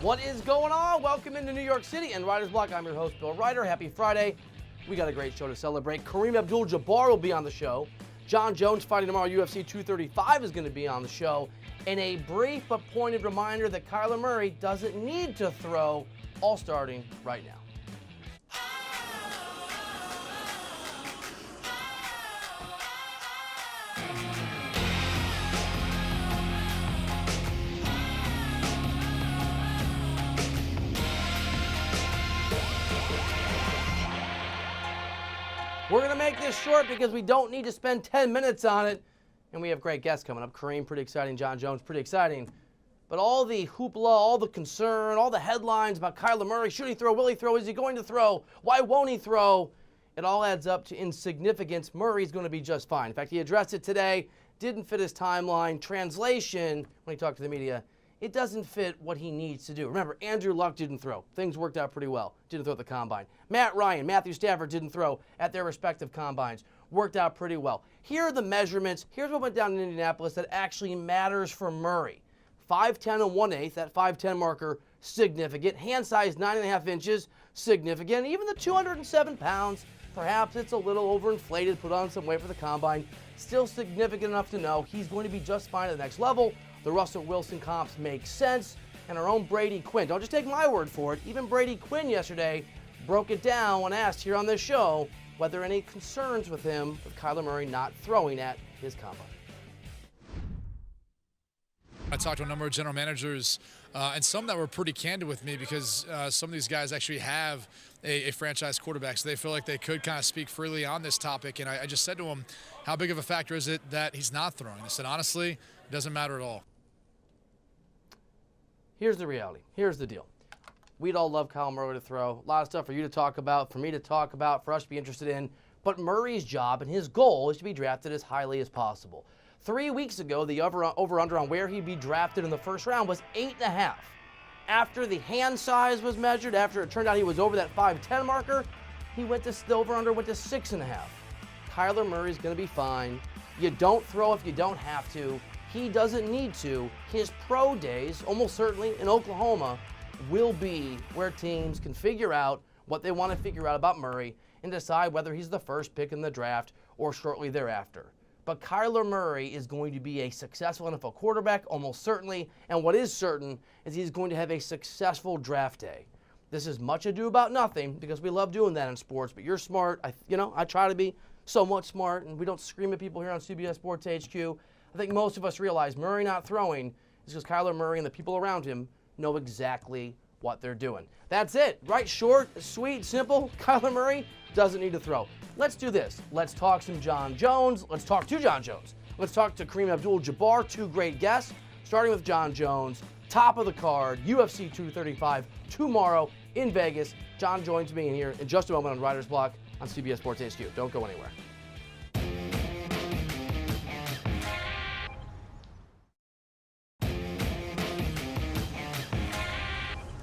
What is going on? Welcome into New York City and Writer's Block. I'm your host, Bill Reiter. Happy Friday. We got a great show to celebrate. Kareem Abdul-Jabbar will be on the show. Jon Jones fighting tomorrow, UFC 235, is going to be on the show. And a brief but pointed reminder that Kyler Murray doesn't need to throw, all starting right now. We're going to make this short because we don't need to spend 10 minutes on it. And we have great guests coming up. Kareem, pretty exciting. Jon Jones, pretty exciting. But all the hoopla, all the concern, all the headlines about Kyler Murray, should he throw, will he throw, is he going to throw, why won't he throw? It all adds up to insignificance. Murray's going to be just fine. In fact, he addressed it today, didn't fit his timeline. Translation, when he talked to the media, it doesn't fit what he needs to do. Remember, Andrew Luck didn't throw. Things worked out pretty well. Didn't throw at the combine. Matt Ryan, Matthew Stafford didn't throw at their respective combines. Worked out pretty well. Here are the measurements. Here's what went down in Indianapolis that actually matters for Murray. 5'10 and 1/8, that 5'10 marker, significant. Hand size, 9.5 inches, significant. Even the 207 pounds, perhaps it's a little overinflated, put on some weight for the combine. Still significant enough to know he's going to be just fine at the next level. The Russell Wilson comps make sense. And our own Brady Quinn, don't just take my word for it, even Brady Quinn yesterday broke it down when asked here on this show whether any concerns with him with Kyler Murray not throwing at his combine. I talked to a number of general managers and some that were pretty candid with me because some of these guys actually have a franchise quarterback, so they feel like they could kind of speak freely on this topic. And I just said to them, how big of a factor is it that he's not throwing? I said, honestly, it doesn't matter at all. Here's the reality. Here's the deal. We'd all love Kyler Murray to throw. A lot of stuff for you to talk about, for me to talk about, for us to be interested in. But Murray's job and his goal is to be drafted as highly as possible. 3 weeks ago, the over-under on where he'd be drafted in the first round was 8.5. After the hand size was measured, after it turned out he was over that 5'10 marker, he went to the over-under went to 6.5. Kyler Murray's going to be fine. You don't throw if you don't have to. He doesn't need to. His pro days, almost certainly in Oklahoma, will be where teams can figure out what they want to figure out about Murray and decide whether he's the first pick in the draft or shortly thereafter. But Kyler Murray is going to be a successful NFL quarterback, almost certainly, and what is certain is he's going to have a successful draft day. This is much ado about nothing because we love doing that in sports, but you're smart. I try to be somewhat smart, and we don't scream at people here on CBS Sports HQ. I think most of us realize Murray not throwing is because Kyler Murray and the people around him know exactly what they're doing. That's it, right? Short, sweet, simple. Kyler Murray doesn't need to throw. Let's do this. Let's talk some Jon Jones. Let's talk to Jon Jones. Let's talk to Kareem Abdul-Jabbar, two great guests, starting with Jon Jones, top of the card, UFC 235 tomorrow in Vegas. Jon joins me in here in just a moment on Writer's Block on CBS Sports HQ. Don't go anywhere.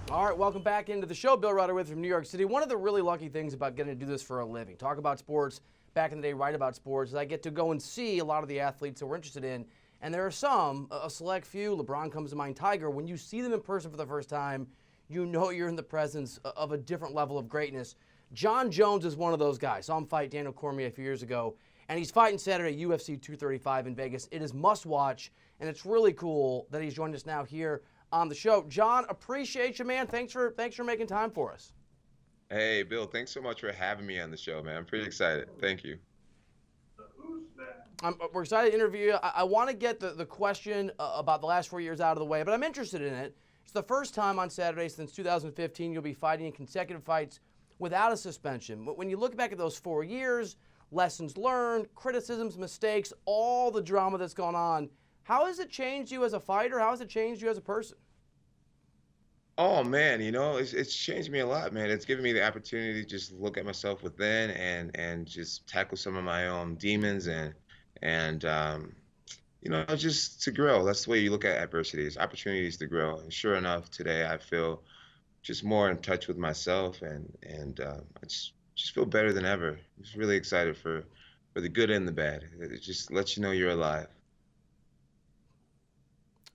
All right, welcome back into the show. Bill Reiter with from New York City. One of the really lucky things about getting to do this for a living, talk about sports, back in the day, write about sports, is I get to go and see a lot of the athletes that we're interested in. And there are some, a select few, LeBron comes to mind, Tiger, when you see them in person for the first time, you know you're in the presence of a different level of greatness. Jon Jones is one of those guys. Saw him fight Daniel Cormier a few years ago, and he's fighting Saturday at UFC 235 in Vegas. It is must watch, and it's really cool that he's joined us now here on the show. Jon, appreciate you, man. Thanks for making time for us. Hey, Bill, thanks so much for having me on the show, man. I'm pretty excited. Thank you. We're excited to interview you. I want to get the question about the last 4 years out of the way, but I'm interested in it. It's the first time on Saturday since 2015 you'll be fighting in consecutive fights without a suspension. But when you look back at those 4 years, lessons learned, criticisms, mistakes, all the drama that's gone on, how has it changed you as a fighter? How has it changed you as a person? Oh man, it's changed me a lot, man. It's given me the opportunity to just look at myself within and just tackle some of my own demons and just to grow. That's the way you look at adversities, opportunities to grow. And sure enough, today I feel just more in touch with myself and I just feel better than ever. I'm just really excited for the good and the bad. It just lets you know you're alive.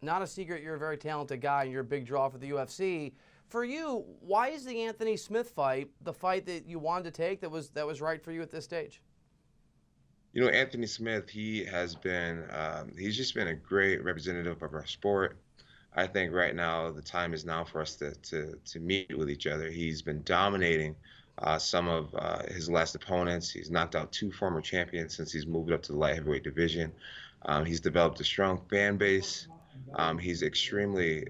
Not a secret you're a very talented guy and you're a big draw for the UFC. For you, why is the Anthony Smith fight the fight that you wanted to take that was right for you at this stage? You know, Anthony Smith, he's just been a great representative of our sport. I think right now the time is now for us to meet with each other. He's been dominating some of his last opponents. He's knocked out 2 former champions since he's moved up to the light heavyweight division. He's developed a strong fan base. He's extremely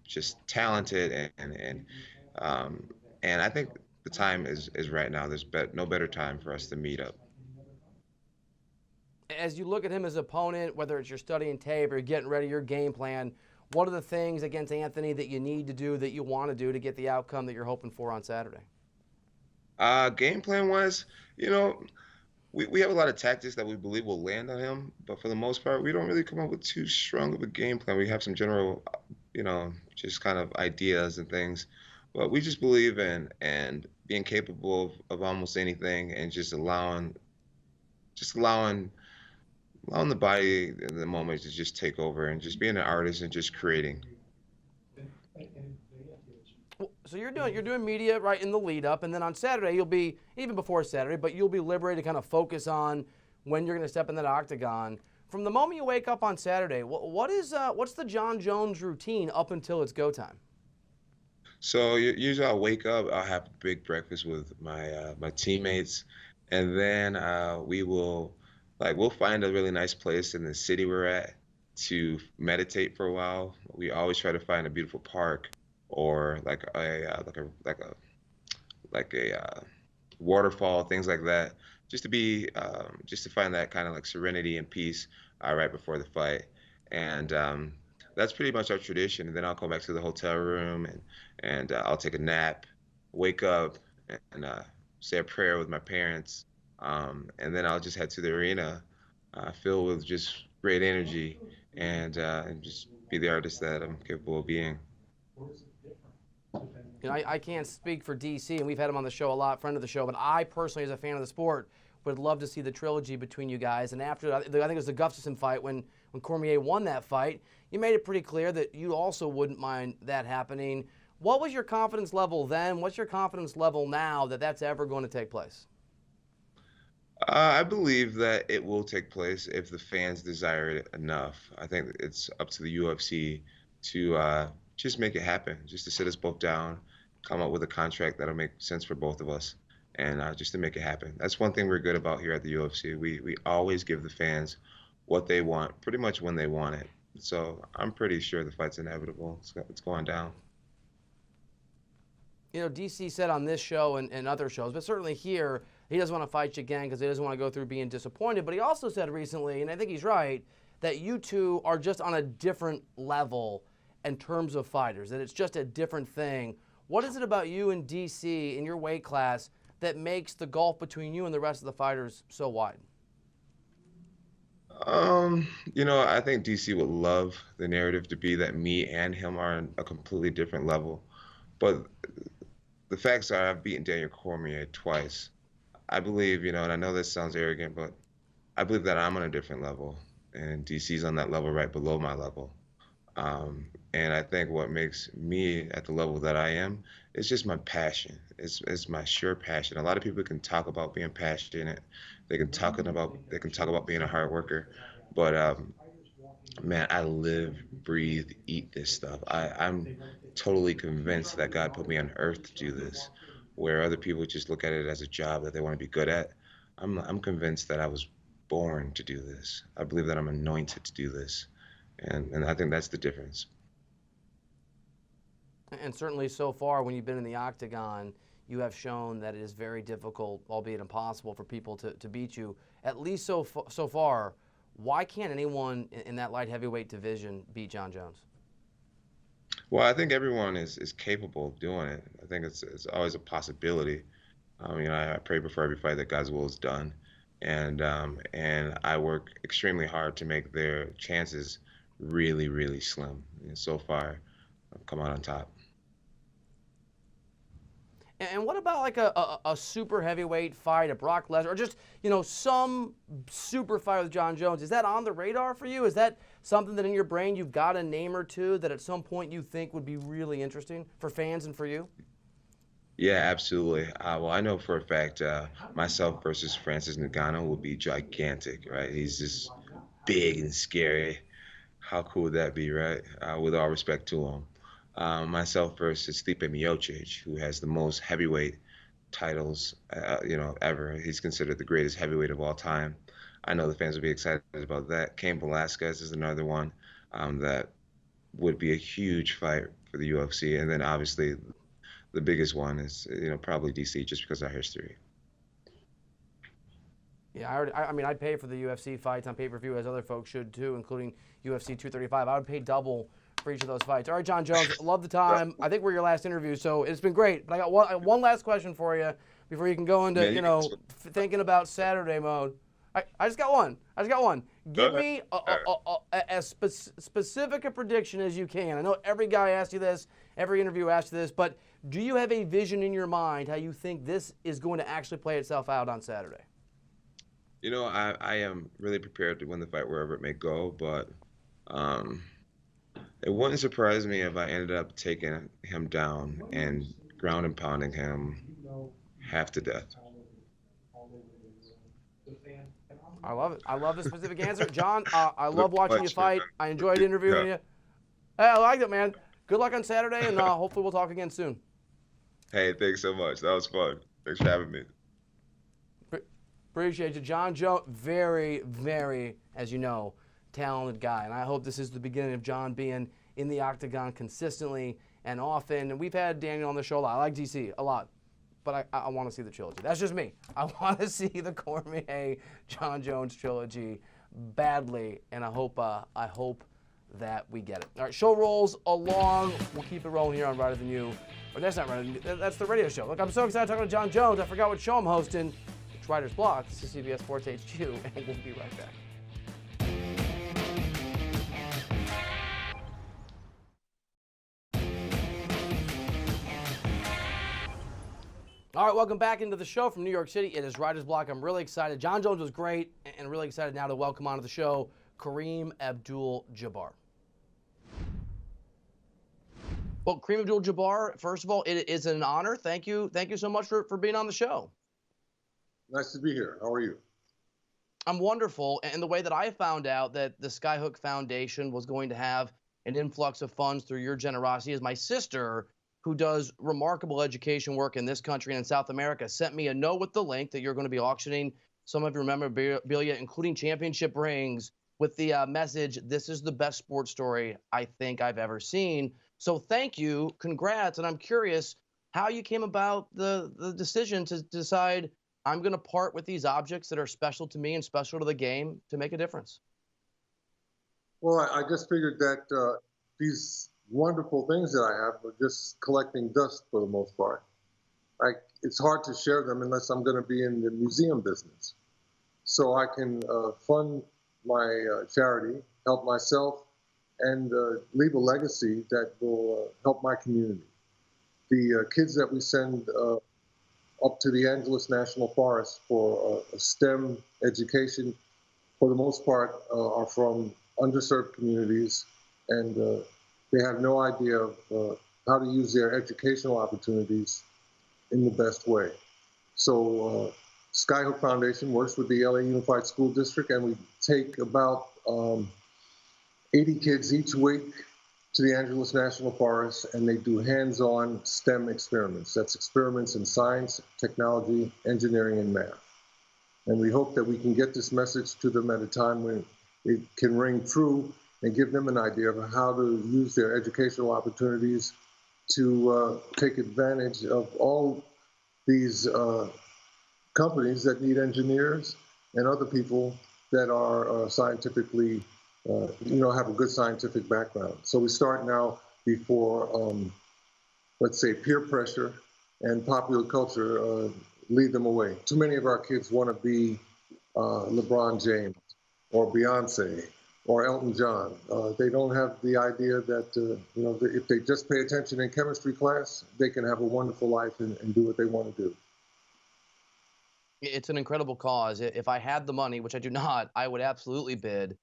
just talented, and I think the time is right now. There's no better time for us to meet up. As you look at him as an opponent, whether it's you're studying tape or you're getting ready your game plan, what are the things against Anthony that you need to do, that you want to do to get the outcome that you're hoping for on Saturday? Game plan wise, you know, we have a lot of tactics that we believe will land on him, but for the most part, we don't really come up with too strong of a game plan. We have some general, just kind of ideas and things, but we just believe in and being capable of almost anything, and just allowing the body in the moment to just take over, and just being an artist and just creating. So you're doing media right in the lead up, and then on Saturday you'll be, even before Saturday, but you'll be liberated to kind of focus on when you're going to step in that octagon. From the moment you wake up on Saturday, what's the Jon Jones routine up until it's go time? So usually I'll wake up, I'll have a big breakfast with my teammates, and then we'll find a really nice place in the city we're at to meditate for a while. We always try to find a beautiful park, or like a waterfall, things like that, just to find that kind of like serenity and peace right before the fight. And that's pretty much our tradition. And then I'll go back to the hotel room, and I'll take a nap, wake up, and say a prayer with my parents, and then I'll just head to the arena, filled with just great energy, and just be the artist that I'm capable of being. I can't speak for DC, and we've had him on the show a lot, friend of the show, but I personally, as a fan of the sport, would love to see the trilogy between you guys. And after, I think it was the Gustafsson fight, when Cormier won that fight, you made it pretty clear that you also wouldn't mind that happening. What was your confidence level then? What's your confidence level now that that's ever going to take place? I believe that it will take place if the fans desire it enough. I think it's up to the UFC to just make it happen, just to sit us both down, come up with a contract that'll make sense for both of us, and just to make it happen. That's one thing we're good about here at the UFC. We always give the fans what they want, pretty much when they want it. So I'm pretty sure the fight's inevitable. It's going down. DC said on this show and other shows, but certainly here, he doesn't want to fight you again because he doesn't want to go through being disappointed. But he also said recently, and I think he's right, that you two are just on a different level in terms of fighters, that it's just a different thing. What is it about you and DC in your weight class that makes the gulf between you and the rest of the fighters so wide? I think DC would love the narrative to be that me and him are on a completely different level. But the facts are, I've beaten Daniel Cormier twice. I believe, and I know this sounds arrogant, but I believe that I'm on a different level, and DC's on that level right below my level. And I think what makes me at the level that I am is just my passion. It's my sheer passion. A lot of people can talk about being passionate. They can talk about being a hard worker, but man, I live, breathe, eat this stuff. I'm totally convinced that God put me on earth to do this, where other people just look at it as a job that they want to be good at. I'm convinced that I was born to do this. I believe that I'm anointed to do this, and I think that's the difference. And certainly so far, when you've been in the octagon, you have shown that it is very difficult, albeit impossible, for people to beat you. At least so far, why can't anyone in that light heavyweight division beat Jon Jones? Well, I think everyone is capable of doing it. I think it's always a possibility. I pray before every fight that God's will is done, and I work extremely hard to make their chances really, really slim. And so far, I've come out on top. And what about like a super heavyweight fight, a Brock Lesnar, or just some super fight with Jon Jones? Is that on the radar for you? Is that something that in your brain you've got a name or two that at some point you think would be really interesting for fans and for you? Yeah, absolutely. Well, I know for a fact myself versus Francis Ngannou will be gigantic, right? He's just big and scary. How cool would that be, right? With all respect to him. Myself versus Stipe Miocic, who has the most heavyweight titles, ever. He's considered the greatest heavyweight of all time. I know the fans will be excited about that. Cain Velasquez is another one that would be a huge fight for the UFC. And then obviously the biggest one is, probably DC just because of our history. Yeah, I mean, I'd pay for the UFC fights on pay-per-view, as other folks should too, including UFC 235. I would pay double for each of those fights. All right, Jon Jones, love the time. I think we're your last interview, so it's been great. But I got one last question for you before you can go into, thinking about Saturday mode. I just got one. Give me as specific a prediction as you can. I know every guy asks you this, every interview asks you this, but do you have a vision in your mind how you think this is going to actually play itself out on Saturday? I am really prepared to win the fight wherever it may go, but it wouldn't surprise me if I ended up taking him down and ground and pounding him half to death. I love it. I love the specific answer. Jon, I love watching you fight. I enjoyed interviewing you. Hey, I liked it, man. Good luck on Saturday, and hopefully we'll talk again soon. Hey, thanks so much. That was fun. Thanks for having me. Appreciate you. Jon Jones, very, very, as you know, talented guy. And I hope this is the beginning of Jon being in the octagon consistently and often. And we've had Daniel on the show a lot. I like DC a lot. But I want to see the trilogy. That's just me. I want to see the Cormier Jon Jones trilogy badly. And I hope that we get it. All right, show rolls along. We'll keep it rolling here on Reiter Than You. Or that's not Reiter Than You. That's the radio show. Look, I'm so excited talking to Jon Jones. I forgot what show I'm hosting. It's Reiter's Block. This is CBS Sports HQ, and we'll be right back. All right, welcome back into the show from New York City. It is Reiter's Block. I'm really excited. Jon Jones was great, and really excited now to welcome onto the show Kareem Abdul-Jabbar. Well, Kareem Abdul-Jabbar, first of all, it is an honor. Thank you so much for being on the show. Nice to be here. How are you? I'm wonderful. And the way that I found out that the Skyhook Foundation was going to have an influx of funds through your generosity is my sister, who does remarkable education work in this country and in South America, sent me a note with the link that you're going to be auctioning some of your memorabilia, including championship rings, with the message, "This is the best sports story I think I've ever seen." So thank you. Congrats. And I'm curious how you came about the decision to decide, I'm going to part with these objects that are special to me and special to the game to make a difference. Well, I just figured that these wonderful things that I have are just collecting dust for the most part. It's hard to share them unless I'm going to be in the museum business. So I can fund my charity, help myself, and leave a legacy that will help my community. The kids that we send up to the Angeles National Forest for a STEM education, for the most part, are from underserved communities, and they have no idea of how to use their educational opportunities in the best way. So Skyhook Foundation works with the LA Unified School District, and we take about 80 kids each week to the Angeles National Forest, and they do hands-on STEM experiments. That's experiments in science, technology, engineering, and math. And we hope that we can get this message to them at a time when it can ring true and give them an idea of how to use their educational opportunities to take advantage of all these companies that need engineers and other people that are scientifically have a good scientific background. So we start now before, let's say, peer pressure and popular culture lead them away. Too many of our kids want to be LeBron James or Beyonce or Elton John. They don't have the idea that, if they just pay attention in chemistry class, they can have a wonderful life and do what they want to do. It's an incredible cause. If I had the money, which I do not, I would absolutely bid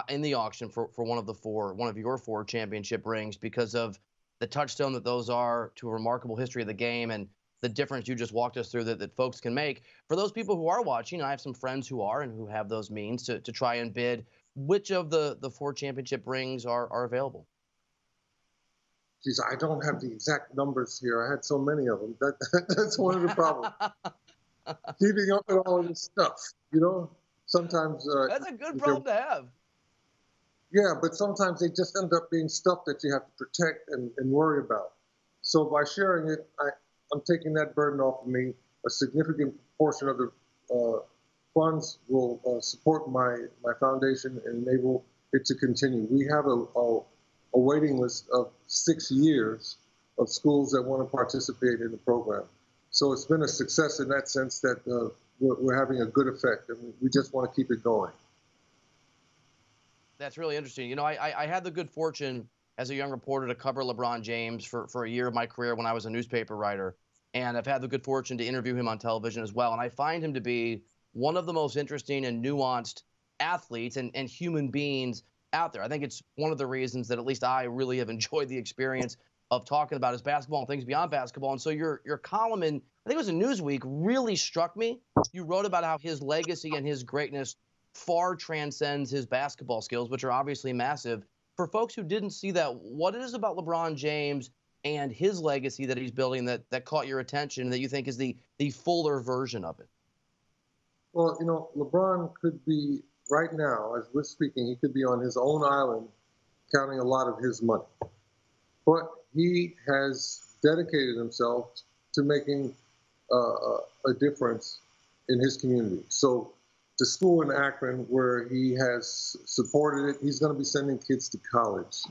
in the auction for one of your four championship rings because of the touchstone that those are to a remarkable history of the game and the difference you just walked us through that folks can make. For those people who are watching, I have some friends who are and who have those means to try and bid. Which of the four championship rings are available? Geez, I don't have the exact numbers here. I had so many of them. That's one of the problems. Keeping up with all of this stuff, sometimes. That's a good problem to have. Yeah, but sometimes they just end up being stuff that you have to protect and worry about. So by sharing it, I'm taking that burden off of me. A significant portion of the funds will support my foundation and enable it to continue. We have a waiting list of 6 years of schools that want to participate in the program. So it's been a success in that sense that we're having a good effect, and we just want to keep it going. That's really interesting. I had the good fortune as a young reporter to cover LeBron James for a year of my career when I was a newspaper writer. And I've had the good fortune to interview him on television as well. And I find him to be one of the most interesting and nuanced athletes and human beings out there. I think it's one of the reasons that at least I really have enjoyed the experience of talking about his basketball and things beyond basketball. And so your column in, I think it was in Newsweek, really struck me. You wrote about how his legacy and his greatness far transcends his basketball skills, which are obviously massive. For folks who didn't see that, what it is about LeBron James and his legacy that he's building that caught your attention and that you think is the fuller version of it? Well, LeBron could be, right now, as we're speaking, he could be on his own island counting a lot of his money. But he has dedicated himself to making a difference in his community. So the school in Akron where he has supported it, he's going to be sending kids to college.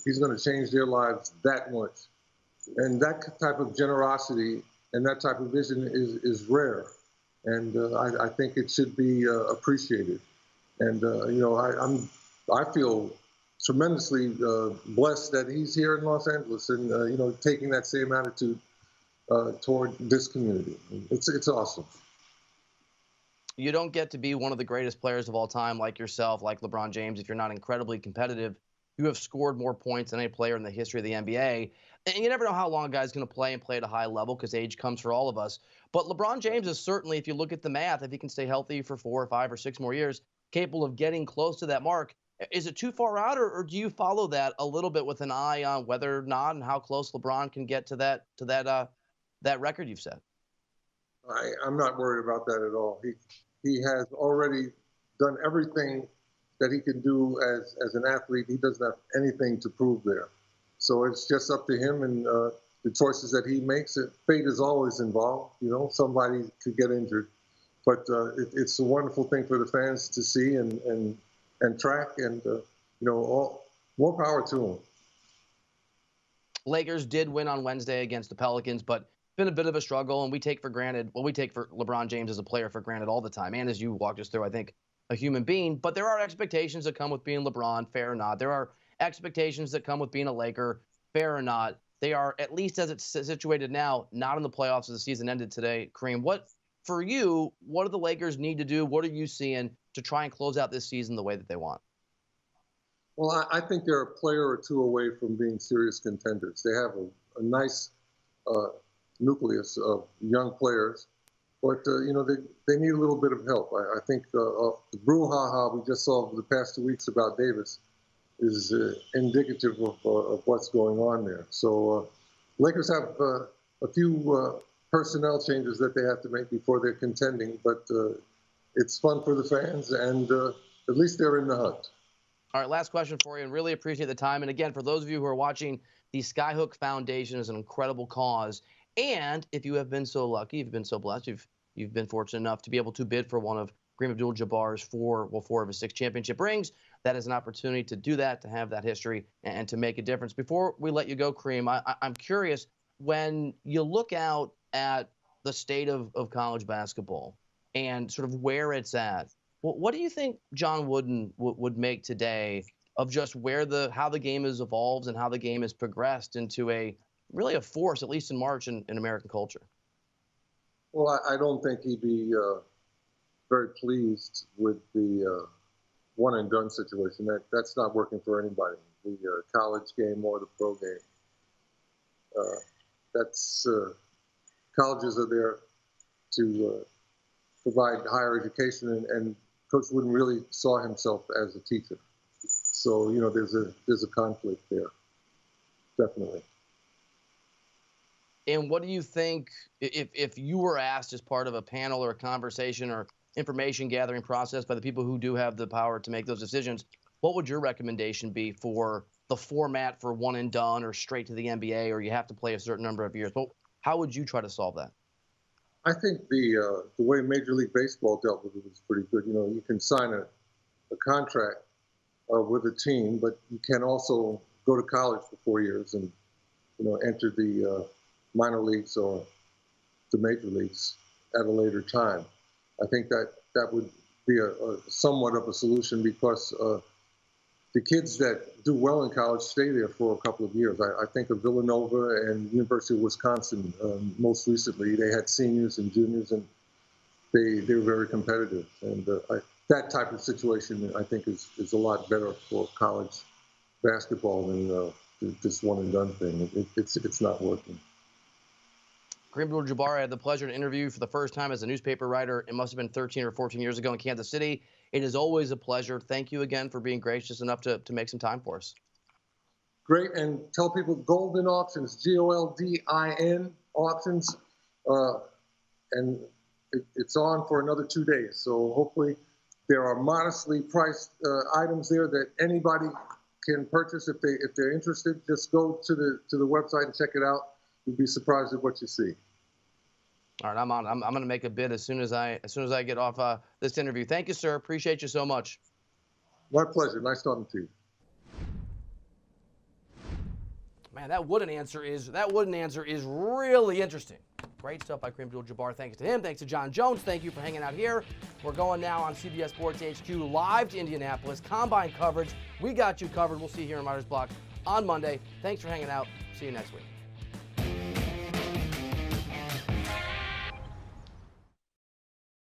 He's going to change their lives that much. And that type of generosity and that type of vision is rare. And I think it should be appreciated. And, I feel tremendously blessed that he's here in Los Angeles and, taking that same attitude toward this community. It's awesome. You don't get to be one of the greatest players of all time like yourself, like LeBron James, if you're not incredibly competitive. You have scored more points than any player in the history of the NBA. And you never know how long a guy's going to play and play at a high level because age comes for all of us. But LeBron James is certainly, if you look at the math, if he can stay healthy for 4 or 5 or 6 more years, capable of getting close to that mark. Is it too far out, or do you follow that a little bit with an eye on whether or not and how close LeBron can get to that record you've set? I'm not worried about that at all. He has already done everything that he can do as an athlete. He doesn't have anything to prove there. So it's just up to him and the choices that he makes. Fate is always involved. Somebody could get injured. But it's a wonderful thing for the fans to see and track. And, more power to him. Lakers did win on Wednesday against the Pelicans, but been a bit of a struggle, and we take for LeBron James as a player for granted all the time. And as you walked us through, I think a human being, but there are expectations that come with being LeBron, fair or not. There are expectations that come with being a Laker, fair or not. They are, at least as it's situated now, not in the playoffs as the season ended today. Kareem, what do the Lakers need to do? What are you seeing to try and close out this season the way that they want? Well, I think they're a player or two away from being serious contenders. They have a nice nucleus of young players, but they need a little bit of help. I think the brouhaha we just saw over the past 2 weeks about Davis is indicative of what's going on there. So Lakers have a few personnel changes that they have to make before they're contending, but it's fun for the fans, and at least they're in the hunt. All right, last question for you, and really appreciate the time. And again, for those of you who are watching, the Skyhook Foundation is an incredible cause. And if you have been so lucky, you've been so blessed, you've been fortunate enough to be able to bid for one of Kareem Abdul-Jabbar's 4 of his 6 championship rings, that is an opportunity to do that, to have that history, and to make a difference. Before we let you go, Kareem, I'm curious, when you look out at the state of college basketball and sort of where it's at, what do you think John Wooden would make today of just how the game has evolved and how the game has progressed into really a force, at least in March, in American culture? Well, I don't think he'd be very pleased with the one and done situation. That's not working for anybody. The college game or the pro game. Colleges are there to provide higher education, and Coach Wooden really saw himself as a teacher. So there's a conflict there, definitely. And what do you think, if you were asked as part of a panel or a conversation or information gathering process by the people who do have the power to make those decisions, what would your recommendation be for the format for one and done or straight to the NBA, or you have to play a certain number of years? Well, how would you try to solve that? I think the way Major League Baseball dealt with it was pretty good. You can sign a contract with a team, but you can also go to college for 4 years and enter the minor leagues or the major leagues at a later time. I think that would be a somewhat of a solution, because the kids that do well in college stay there for a couple of years. I think of Villanova and University of Wisconsin most recently. They had seniors and juniors, and they were very competitive. And that type of situation, I think, is a lot better for college basketball than this one and done thing. It's not working. Kareem Abdul-Jabbar, I had the pleasure to interview you for the first time as a newspaper writer. It must have been 13 or 14 years ago in Kansas City. It is always a pleasure. Thank you again for being gracious enough to make some time for us. Great. And tell people Goldin Auctions, Goldin Auctions. And it's on for another 2 days. So hopefully there are modestly priced items there that anybody can purchase if they're interested. Just go to the website and check it out. You'd be surprised at what you see. All right, I'm on. I'm going to make a bid as soon as I get off this interview. Thank you, sir. Appreciate you so much. My pleasure. Nice talking to you. Man, that Wooden answer is really interesting. Great stuff by Kareem Abdul-Jabbar. Thanks to him. Thanks to Jon Jones. Thank you for hanging out here. We're going now on CBS Sports HQ live to Indianapolis. Combine coverage. We got you covered. We'll see you here in Writer's Block on Monday. Thanks for hanging out. See you next week.